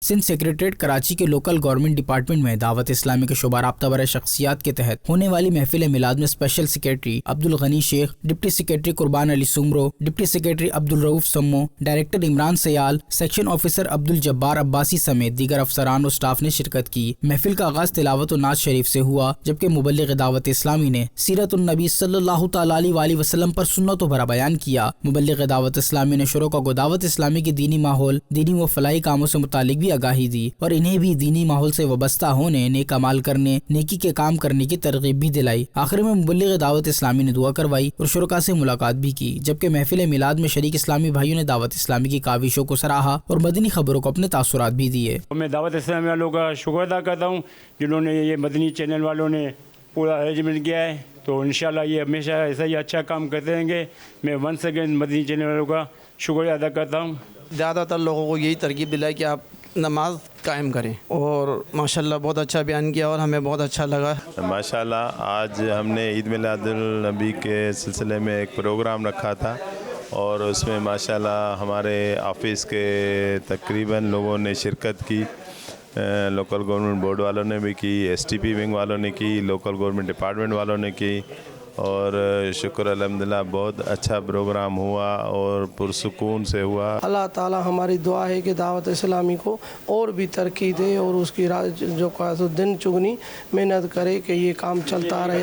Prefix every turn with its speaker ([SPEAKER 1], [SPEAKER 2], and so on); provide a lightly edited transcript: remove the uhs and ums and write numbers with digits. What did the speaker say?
[SPEAKER 1] Sindh secretariat Karachi کے local government department میں دعوت اسلامی کے شعبہ رابطہ برائے شخصیات کے تحت ہونے والی محفل میلاد میں اسپیشل سیکریٹری عبدالغنی شیخ، ڈپٹی سیکریٹری قربان علی سمرو، ڈپٹی سیکریٹری عبدالرؤف سمو، ڈائریکٹر عمران سیال، سیکشن آفیسر عبدالجبار عباسی سمیت دیگر افسران و اسٹاف نے شرکت کی۔ محفل کا آغاز تلاوت و نعت شریف سے ہوا، جبکہ مبلغ دعوت اسلامی نے سیرت النبی صلی اللہ تعالی علیہ وسلم پر سنتوں بھرا بیان کیا۔ مبلغ دعوت اسلامی نے شروع کو دعوت اسلامی کے دینی ماحول، دینی و فلاحی کاموں سے متعلق بھی آگاہی دی اور انہیں بھی دینی ماحول سے وابستہ ہونے، نیک اعمال کرنے، نیکی کے کام کرنے کی ترغیب بھی دلائی۔ آخر میں مبلغ دعوت اسلامی نے دعا کروائی اور شرکاء سے ملاقات بھی کی، جبکہ محفل میلاد میں شریک اسلامی بھائیوں نے دعوت اسلامی کی کاوشوں کو سراہا اور مدنی خبروں کو اپنے تاثرات بھی دیے۔
[SPEAKER 2] میں دعوت اسلامی والوں کا شکر ادا کرتا ہوں جنہوں نے یہ مدنی چینل والوں نے پورا ارینجمنٹ کیا ہے، تو انشاءاللہ یہ ہمیشہ ایسا ہی اچھا کام کرتے رہیں گے۔ میں ونس اگین مدنی چینل والوں کا شکریہ ادا کرتا ہوں۔
[SPEAKER 3] زیادہ تر لوگوں کو یہی ترغیب دلائی کہ آپ نماز قائم کریں، اور ماشاءاللہ بہت اچھا بیان کیا اور ہمیں بہت اچھا لگا۔
[SPEAKER 4] ماشاءاللہ آج ہم نے عید میلاد النبی کے سلسلے میں ایک پروگرام رکھا تھا، اور اس میں ماشاءاللہ ہمارے آفس کے تقریباً لوگوں نے شرکت کی۔ لوکل گورنمنٹ بورڈ والوں نے بھی کی، ایس ٹی پی ونگ والوں نے کی، لوکل گورنمنٹ ڈپارٹمنٹ والوں نے کی، اور شکر الحمدللہ بہت اچھا پروگرام ہوا اور پرسکون سے ہوا۔
[SPEAKER 5] اللہ تعالی ہماری دعا ہے کہ دعوت اسلامی کو اور بھی ترقی دے اور اس کی جو دن چگنی محنت کرے کہ یہ کام چلتا رہے۔